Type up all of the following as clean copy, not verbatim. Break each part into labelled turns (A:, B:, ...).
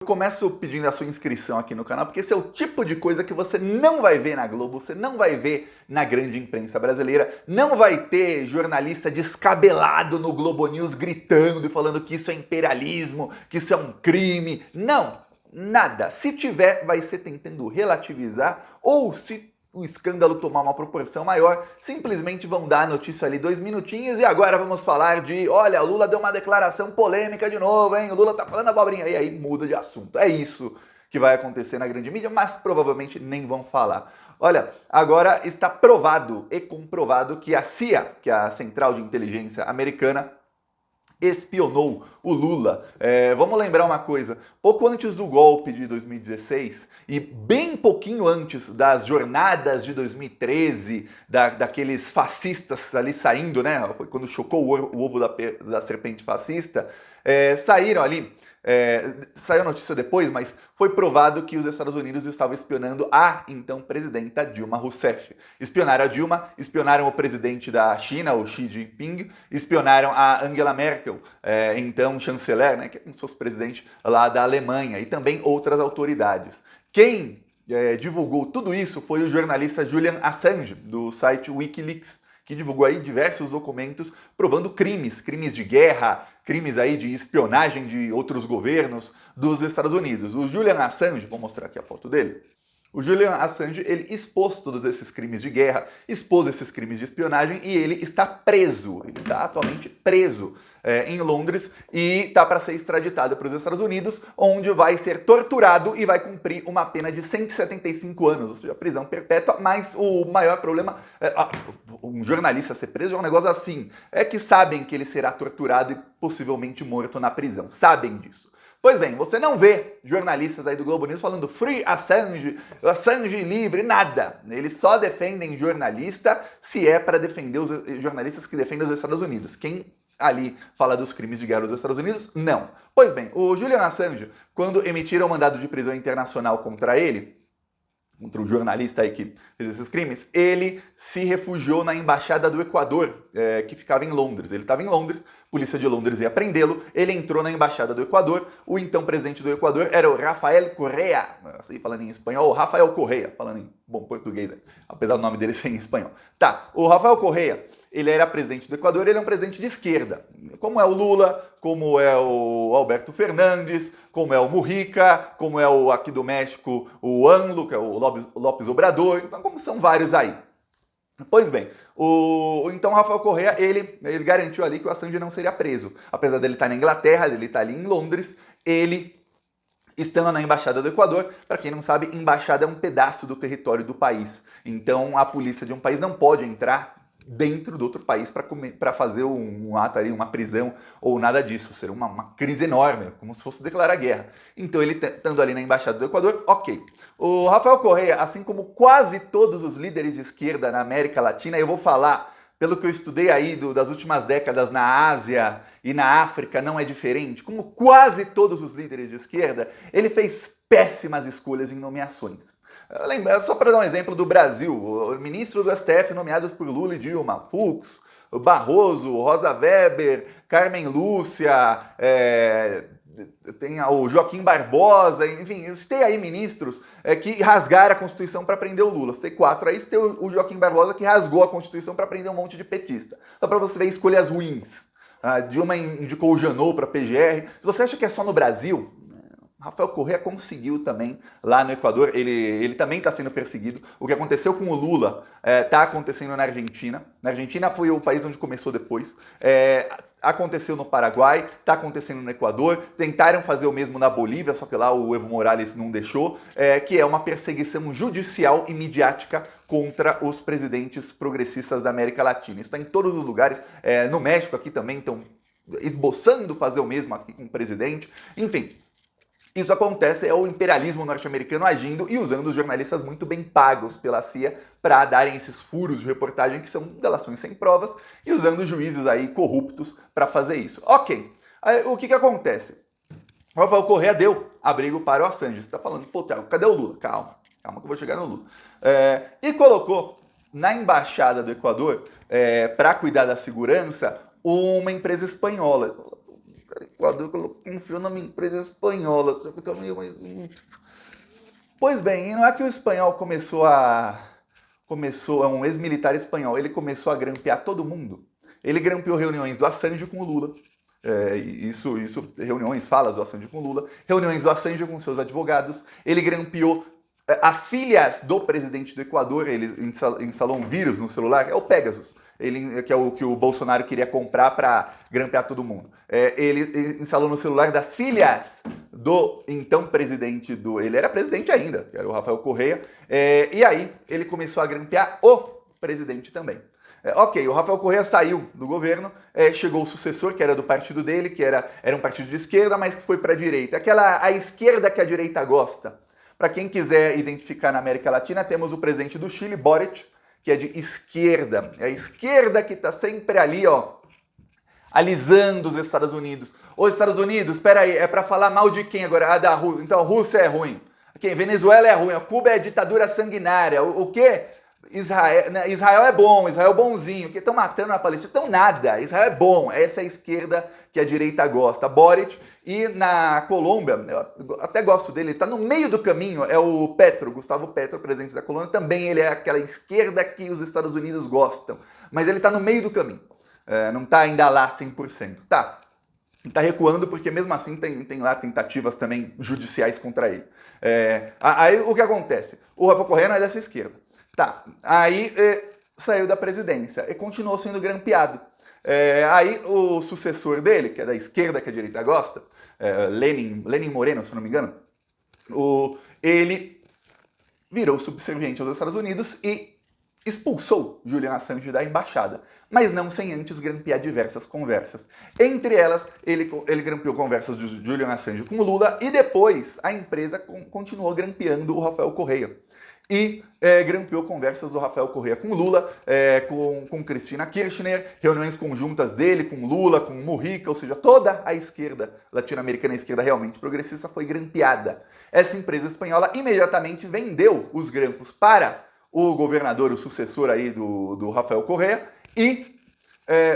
A: Eu começo pedindo a sua inscrição aqui no canal, porque esse é o tipo de coisa que você não vai ver na Globo, você não vai ver na grande imprensa brasileira, não vai ter jornalista descabelado no Globo News gritando e falando que isso é imperialismo, que isso é um crime. Não, nada. Se tiver, vai ser tentando relativizar, ou se o escândalo tomar uma proporção maior, simplesmente vão dar a notícia ali 2 minutinhos e agora vamos falar de, olha, o Lula deu uma declaração polêmica de novo, hein? O Lula tá falando abobrinha, e aí muda de assunto. É isso que vai acontecer na grande mídia, mas provavelmente nem vão falar. Olha, agora está provado e comprovado que a CIA, que é a Central de Inteligência Americana, espionou o Lula. Vamos lembrar uma coisa, pouco antes do golpe de 2016 e bem pouquinho antes das jornadas de 2013, daqueles fascistas ali saindo, né? Foi quando chocou o ovo da serpente fascista, saíram ali. Saiu a notícia depois, mas foi provado que os Estados Unidos estavam espionando a então presidenta Dilma Rousseff. Espionaram a Dilma, espionaram o presidente da China, o Xi Jinping, espionaram a Angela Merkel, então chanceler, né, que é como se fosse presidente lá da Alemanha, e também outras autoridades. Quem divulgou tudo isso foi o jornalista Julian Assange, do site Wikileaks, que divulgou aí diversos documentos provando crimes de guerra, crimes aí de espionagem de outros governos dos Estados Unidos. O Julian Assange, vou mostrar aqui a foto dele. O Julian Assange, ele expôs todos esses crimes de guerra, expôs esses crimes de espionagem e ele está preso. Ele está atualmente preso em Londres e está para ser extraditado para os Estados Unidos, onde vai ser torturado e vai cumprir uma pena de 175 anos, ou seja, prisão perpétua. Mas o maior problema, um jornalista ser preso é um negócio assim, é que sabem que ele será torturado e possivelmente morto na prisão, sabem disso. Pois bem, você não vê jornalistas aí do Globo News falando Free Assange, Assange livre, nada. Eles só defendem jornalista se é para defender os jornalistas que defendem os Estados Unidos. Quem ali fala dos crimes de guerra dos Estados Unidos, não. Pois bem, o Julian Assange, quando emitiram um mandado de prisão internacional contra ele, contra o jornalista aí que fez esses crimes, ele se refugiou na embaixada do Equador, que ficava em Londres. Ele estava em Londres, a polícia de Londres ia prendê-lo, ele entrou na embaixada do Equador, o então presidente do Equador era o Rafael Correa, assim, falando em espanhol, Rafael Correa, falando em bom português, apesar do nome dele ser em espanhol. Tá, o Rafael Correa, ele era presidente do Equador, ele é um presidente de esquerda, como é o Lula, como é o Alberto Fernandes, como é o Mujica, como é o aqui do México, o AMLO, que é o López Obrador, então como são vários aí. Pois bem, então Rafael Correa, ele garantiu ali que o Assange não seria preso. Apesar dele estar na Inglaterra, ele está ali em Londres, ele estando na Embaixada do Equador, para quem não sabe, embaixada é um pedaço do território do país. Então a polícia de um país não pode entrar dentro do outro país para fazer um ato ali, uma prisão ou nada disso. Seria uma crise enorme, como se fosse declarar guerra. Então ele estando ali na Embaixada do Equador, ok. O Rafael Correa, assim como quase todos os líderes de esquerda na América Latina, eu vou falar, pelo que eu estudei aí das últimas décadas na Ásia e na África, não é diferente. Como quase todos os líderes de esquerda, ele fez péssimas escolhas em nomeações. Só para dar um exemplo do Brasil, ministros do STF nomeados por Lula e Dilma, Fux, Barroso, Rosa Weber, Carmen Lúcia, tem o Joaquim Barbosa, enfim, tem aí ministros que rasgaram a Constituição para prender o Lula. Tem 4 aí, tem o Joaquim Barbosa que rasgou a Constituição para prender um monte de petista. Só para você ver escolhas ruins. A Dilma indicou o Janot para PGR. Se você acha que é só no Brasil, Rafael Correa conseguiu também lá no Equador, ele também está sendo perseguido. O que aconteceu com o Lula está acontecendo na Argentina. Na Argentina foi o país onde começou depois. Aconteceu no Paraguai, está acontecendo no Equador. Tentaram fazer o mesmo na Bolívia, só que lá o Evo Morales não deixou, que é uma perseguição judicial e midiática contra os presidentes progressistas da América Latina. Isso está em todos os lugares. No México aqui também estão esboçando fazer o mesmo aqui com o presidente. Enfim, isso acontece, é o imperialismo norte-americano agindo e usando os jornalistas muito bem pagos pela CIA para darem esses furos de reportagem que são delações sem provas e usando juízes aí corruptos para fazer isso. Ok, aí, o que acontece? O Rafael Correa deu abrigo para o Assange. Você está falando, pô, Thiago, cadê o Lula? Calma que eu vou chegar no Lula. E colocou na embaixada do Equador, para cuidar da segurança, uma empresa espanhola. cara, Equador confiou numa empresa espanhola. Você fica meio... Pois bem, não é que o espanhol é um ex-militar espanhol, ele começou a grampear todo mundo. Ele grampeou reuniões do Assange com o Lula. Reuniões, falas do Assange com o Lula, reuniões do Assange com seus advogados. Ele grampeou as filhas do presidente do Equador, ele instalou um vírus no celular, é o Pegasus, que é o que o Bolsonaro queria comprar para grampear todo mundo. Ele instalou no celular das filhas do então presidente ele era presidente ainda, que era o Rafael Correa, e aí ele começou a grampear o presidente também. Ok, o Rafael Correa saiu do governo, chegou o sucessor, que era do partido dele, que era um partido de esquerda, mas que foi para a direita. A esquerda que a direita gosta. Para quem quiser identificar na América Latina, temos o presidente do Chile, Boric, que é de esquerda. É a esquerda que está sempre ali, ó, alisando os Estados Unidos. Os Estados Unidos, espera aí, é para falar mal de quem agora? Da Rússia. Então, a Rússia é ruim. Quem? Venezuela é ruim. Cuba é ditadura sanguinária. O quê? Israel é bom, Israel é bonzinho. Que estão matando a Palestina? Então, nada. Israel é bom. Essa é a esquerda que a direita gosta. Boric. E na Colômbia, eu até gosto dele, ele está no meio do caminho, é o Petro, Gustavo Petro, presidente da Colômbia, também ele é aquela esquerda que os Estados Unidos gostam, mas ele está no meio do caminho, não está ainda lá 100%. Tá, está recuando porque mesmo assim tem lá tentativas também judiciais contra ele. Aí o que acontece? O Rafael Correa não é dessa esquerda. Tá, aí saiu da presidência e continuou sendo grampeado. Aí o sucessor dele, que é da esquerda que a direita gosta, Lenin Moreno, se não me engano, ele virou subserviente aos Estados Unidos e expulsou Julian Assange da embaixada, mas não sem antes grampear diversas conversas. Entre elas, ele grampeou conversas de Julian Assange com o Lula e depois a empresa continuou grampeando o Rafael Correa. E grampeou conversas do Rafael Correa com Lula, com Cristina Kirchner, reuniões conjuntas dele com Lula, com Mujica, ou seja, toda a esquerda latino-americana, a esquerda realmente progressista, foi grampeada. Essa empresa espanhola imediatamente vendeu os grampos para o governador, o sucessor aí do Rafael Correa, e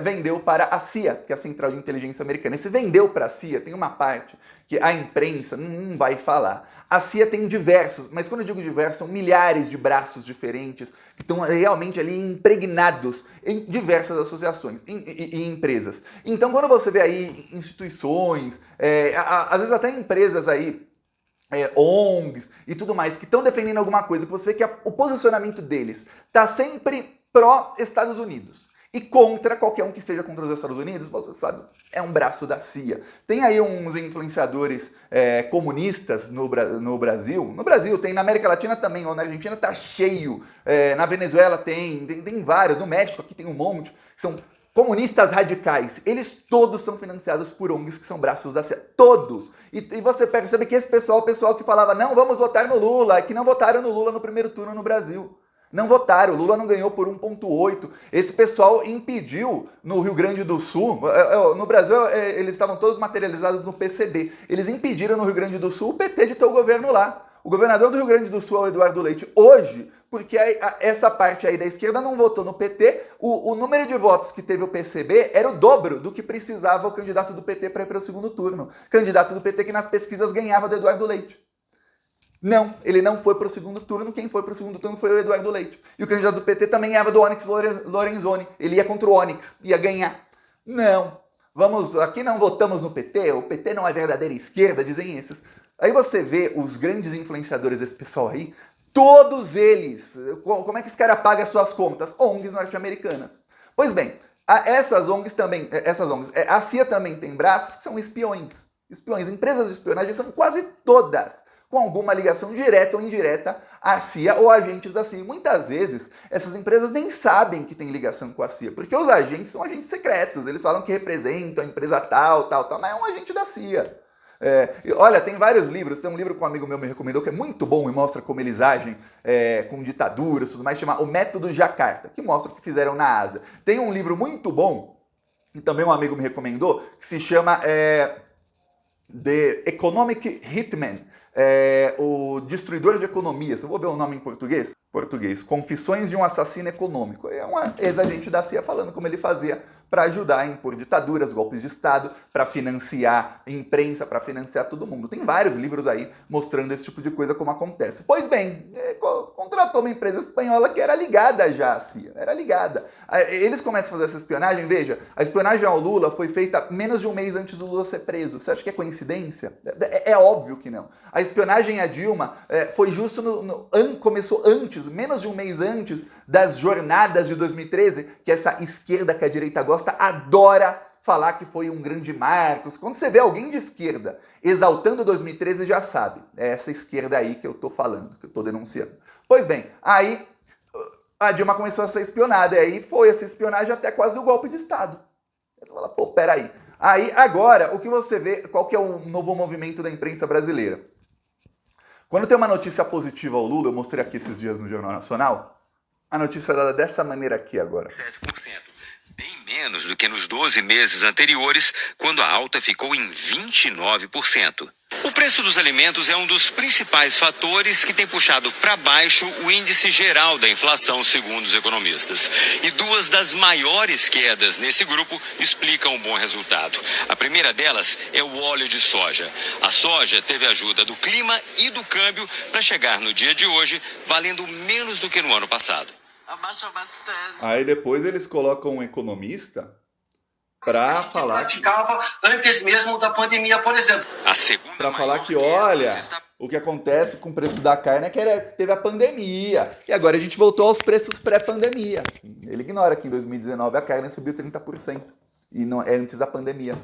A: vendeu para a CIA, que é a Central de Inteligência Americana. E se vendeu para a CIA, tem uma parte que a imprensa não vai falar. A CIA tem diversos, mas quando eu digo diversos, são milhares de braços diferentes que estão realmente ali impregnados em diversas associações e empresas. Então, quando você vê aí instituições, às vezes até empresas aí, ONGs e tudo mais, que estão defendendo alguma coisa, que você vê que o posicionamento deles está sempre pró-Estados Unidos e contra qualquer um que seja contra os Estados Unidos, você sabe, é um braço da CIA. Tem aí uns influenciadores comunistas no Brasil. No Brasil tem, na América Latina também, ou na Argentina tá cheio. Na Venezuela tem vários. No México aqui tem um monte. São comunistas radicais. Eles todos são financiados por ONGs que são braços da CIA. Todos. E você percebe que esse pessoal, o pessoal que falava, não, vamos votar no Lula, que não votaram no Lula no primeiro turno no Brasil. Não votaram, o Lula não ganhou por 1,8. Esse pessoal impediu no Rio Grande do Sul, no Brasil eles estavam todos materializados no PCB, eles impediram no Rio Grande do Sul o PT de ter o governo lá. O governador do Rio Grande do Sul é o Eduardo Leite hoje, porque essa parte aí da esquerda não votou no PT, o número de votos que teve o PCB era o dobro do que precisava o candidato do PT para ir para o segundo turno. Candidato do PT que nas pesquisas ganhava do Eduardo Leite. Não, ele não foi para o segundo turno, quem foi para o segundo turno foi o Eduardo Leite. E o candidato do PT também ganhava do Onyx Lorenzoni, ele ia contra o Onyx, ia ganhar. Não, aqui não votamos no PT, o PT não é verdadeira esquerda, dizem esses. Aí você vê os grandes influenciadores desse pessoal aí, todos eles, como é que esse cara paga as suas contas? ONGs norte-americanas. Pois bem, essas ONGs também, a CIA também tem braços que são espiões. Empresas de espionagem são quase todas com alguma ligação direta ou indireta à CIA ou agentes da CIA. Muitas vezes, essas empresas nem sabem que tem ligação com a CIA, porque os agentes são agentes secretos, eles falam que representam a empresa tal, mas é um agente da CIA. Olha, tem vários livros, tem um livro que um amigo meu me recomendou que é muito bom e mostra como eles agem com ditaduras e tudo mais, chama O Método Jacarta, que mostra o que fizeram na Ásia. Tem um livro muito bom, que também um amigo me recomendou, que se chama The Economic Hitman, o Destruidor de Economias. Eu vou ver o nome em português. Confissões de um Assassino Econômico. É um ex-agente da CIA falando como ele fazia para ajudar a impor ditaduras, golpes de Estado, para financiar imprensa, para financiar todo mundo. Tem vários livros aí mostrando esse tipo de coisa como acontece. Pois bem, contratou uma empresa espanhola que era ligada já à CIA, era ligada. Eles começam a fazer essa espionagem, veja, a espionagem ao Lula foi feita menos de um mês antes do Lula ser preso. Você acha que é coincidência? É óbvio que não. A espionagem a Dilma foi justo começou antes, menos de um mês antes das jornadas de 2013, que essa esquerda que a direita gosta adora falar que foi um grande marco. Quando você vê alguém de esquerda exaltando 2013, já sabe. É essa esquerda aí que eu tô falando, que eu tô denunciando. Pois bem, aí a Dilma começou a ser espionada, e aí foi essa espionagem até quase o golpe de Estado. Você fala, pô, peraí. Aí, agora, o que você vê, qual que é o novo movimento da imprensa brasileira? Quando tem uma notícia positiva ao Lula, eu mostrei aqui esses dias no Jornal Nacional, a notícia é dada dessa maneira aqui agora.
B: 7%. Bem menos do que nos 12 meses anteriores, quando a alta ficou em 29%. O preço dos alimentos é um dos principais fatores que tem puxado para baixo o índice geral da inflação, segundo os economistas. E duas das maiores quedas nesse grupo explicam o bom resultado. A primeira delas é o óleo de soja. A soja teve ajuda do clima e do câmbio para chegar no dia de hoje valendo menos do que no ano passado.
C: Abaixou bastante.
A: Aí depois eles colocam um economista para falar que
D: praticava antes mesmo da pandemia, por exemplo.
A: Para falar que, olha, o que acontece com o preço da carne é que teve a pandemia. E agora a gente voltou aos preços pré-pandemia. Ele ignora que em 2019 a carne subiu 30%. E não, é antes da pandemia.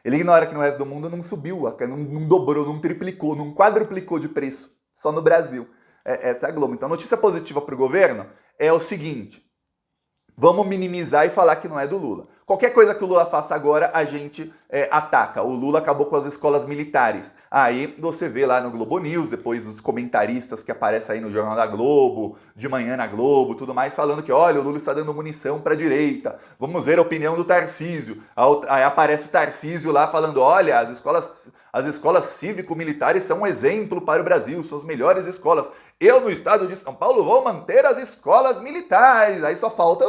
A: Ele ignora que no resto do mundo não subiu, a carne não dobrou, não triplicou, não quadruplicou de preço. Só no Brasil. Essa é a Globo. Então, notícia positiva para o governo é o seguinte: vamos minimizar e falar que não é do Lula. Qualquer coisa que o Lula faça agora, a gente ataca. O Lula acabou com as escolas militares. Aí você vê lá no Globo News, depois os comentaristas que aparecem aí no Jornal da Globo, de manhã na Globo, tudo mais, falando que, olha, o Lula está dando munição para a direita. Vamos ver a opinião do Tarcísio. Aí aparece o Tarcísio lá falando, olha, as escolas cívico-militares são um exemplo para o Brasil, são as melhores escolas. Eu, no estado de São Paulo, vou manter as escolas militares. Aí só falta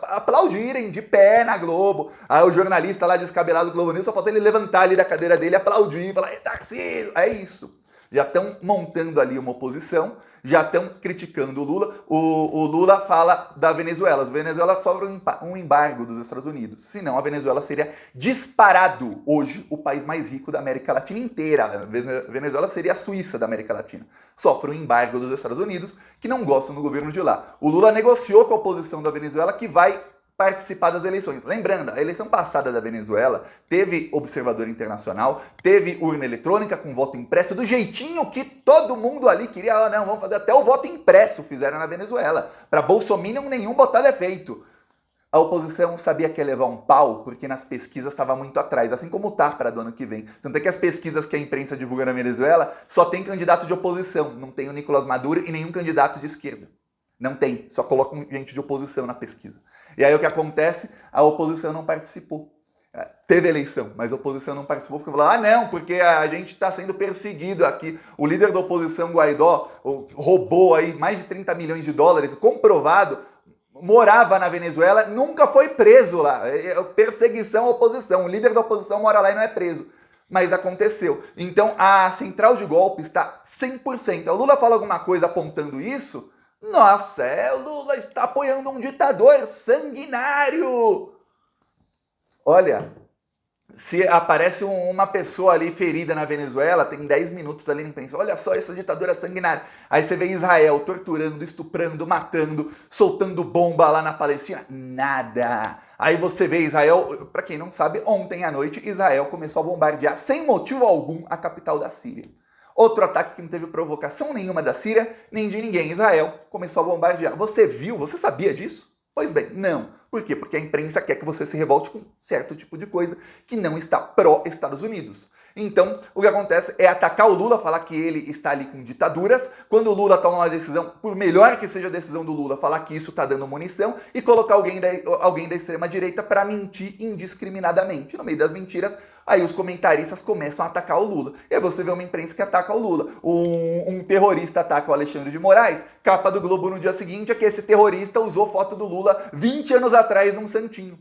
A: aplaudirem de pé na Globo. Aí o jornalista lá descabelado do Globo News, só falta ele levantar ali da cadeira dele, aplaudir, falar, Tarcísio, é isso. Já estão montando ali uma oposição, já estão criticando o Lula. O Lula fala da Venezuela. A Venezuela sofre um embargo dos Estados Unidos. Senão a Venezuela seria disparado hoje o país mais rico da América Latina inteira. A Venezuela seria a Suíça da América Latina. Sofre um embargo dos Estados Unidos que não gostam do governo de lá. O Lula negociou com a oposição da Venezuela que vai participar das eleições. Lembrando, a eleição passada da Venezuela teve observador internacional, teve urna eletrônica com voto impresso, do jeitinho que todo mundo ali queria. Não, vamos fazer até o voto impresso, fizeram na Venezuela. Para Bolsonaro nenhum botar defeito. A oposição sabia que ia levar um pau, porque nas pesquisas estava muito atrás, assim como tá para do ano que vem. Tanto é que as pesquisas que a imprensa divulga na Venezuela só tem candidato de oposição, não tem o Nicolás Maduro e nenhum candidato de esquerda. Não tem, só colocam gente de oposição na pesquisa. E aí o que acontece? A oposição não participou. Teve eleição, mas a oposição não participou porque falou, não, porque a gente está sendo perseguido aqui. O líder da oposição, Guaidó, roubou aí mais de 30 milhões de dólares, comprovado, morava na Venezuela, nunca foi preso lá. Perseguição à oposição. O líder da oposição mora lá e não é preso. Mas aconteceu. Então a central de golpe está 100%. O Lula fala alguma coisa apontando isso? Nossa, o Lula está apoiando um ditador sanguinário. Olha, se aparece uma pessoa ali ferida na Venezuela, tem 10 minutos ali na imprensa. Olha só essa ditadura sanguinária. Aí você vê Israel torturando, estuprando, matando, soltando bomba lá na Palestina. Nada. Aí você vê Israel, para quem não sabe, ontem à noite Israel começou a bombardear sem motivo algum a capital da Síria. Outro ataque que não teve provocação nenhuma da Síria, nem de ninguém. Israel começou a bombardear. Você viu? Você sabia disso? Pois bem, não. Por quê? Porque a imprensa quer que você se revolte com certo tipo de coisa que não está pró-Estados Unidos. Então, o que acontece é atacar o Lula, falar que ele está ali com ditaduras. Quando o Lula toma uma decisão, por melhor que seja a decisão do Lula, falar que isso está dando munição e colocar alguém da extrema-direita para mentir indiscriminadamente. No meio das mentiras, aí os comentaristas começam a atacar o Lula. E aí você vê uma imprensa que ataca o Lula. Um terrorista ataca o Alexandre de Moraes, capa do Globo no dia seguinte é que esse terrorista usou foto do Lula 20 anos atrás num santinho.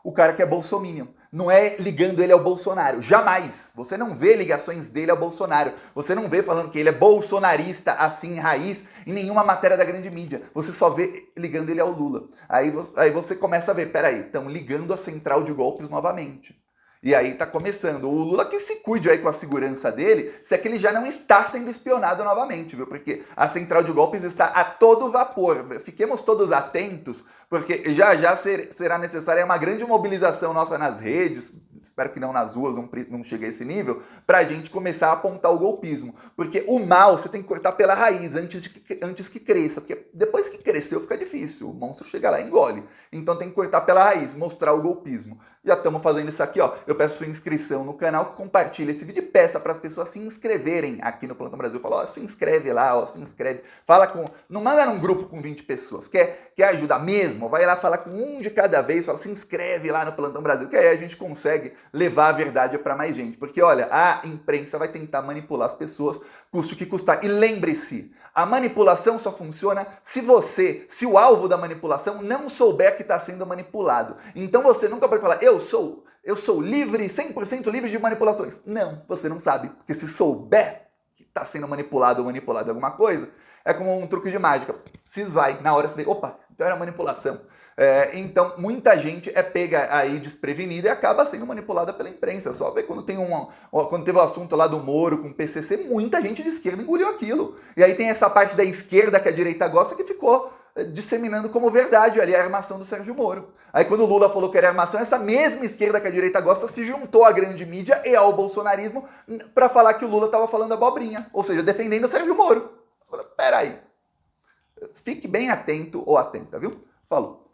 A: o cara que é bolsominion. Não é ligando ele ao Bolsonaro. Jamais. Você não vê ligações dele ao Bolsonaro. Você não vê falando que ele é bolsonarista assim, raiz, em nenhuma matéria da grande mídia. Você só vê ligando ele ao Lula. Aí você começa a ver, peraí, estão ligando a central de golpes novamente. E aí tá começando. O Lula que se cuide aí com a segurança dele, se é que ele já não está sendo espionado novamente, viu? Porque a central de golpes está a todo vapor. Fiquemos todos atentos, porque já será necessária uma grande mobilização nossa nas redes, espero que não nas ruas, não chegue a esse nível, pra gente começar a apontar o golpismo. Porque o mal você tem que cortar pela raiz antes que cresça, porque depois que cresceu fica difícil, o monstro chega lá e engole. Então tem que cortar pela raiz, mostrar o golpismo. Já estamos fazendo isso aqui, ó. Eu peço sua inscrição no canal, que compartilhe esse vídeo e peça para as pessoas se inscreverem aqui no Plantão Brasil. Fala, ó, se inscreve lá, ó, se inscreve. Fala com... Não manda num grupo com 20 pessoas. Quer ajudar mesmo? Vai lá falar com um de cada vez, fala, se inscreve lá no Plantão Brasil, que aí a gente consegue levar a verdade para mais gente. Porque, olha, a imprensa vai tentar manipular as pessoas, custe o que custar. E lembre-se, a manipulação só funciona se o alvo da manipulação não souber que está sendo manipulado. Então você nunca pode falar, eu sou livre, 100% livre de manipulações. Não, você não sabe. Porque se souber que está sendo manipulado ou manipulado alguma coisa, é como um truque de mágica. Se esvai, na hora você vê, opa, então era manipulação. Então, muita gente é pega aí desprevenida e acaba sendo manipulada pela imprensa. Só ver quando quando teve o assunto lá do Moro com o PCC, muita gente de esquerda engoliu aquilo. E aí tem essa parte da esquerda que a direita gosta que ficou disseminando como verdade ali a armação do Sérgio Moro. Aí quando o Lula falou que era armação, essa mesma esquerda que a direita gosta se juntou à grande mídia e ao bolsonarismo para falar que o Lula estava falando abobrinha, ou seja, defendendo o Sérgio Moro. Peraí, fique bem atento ou atenta, viu? Falou.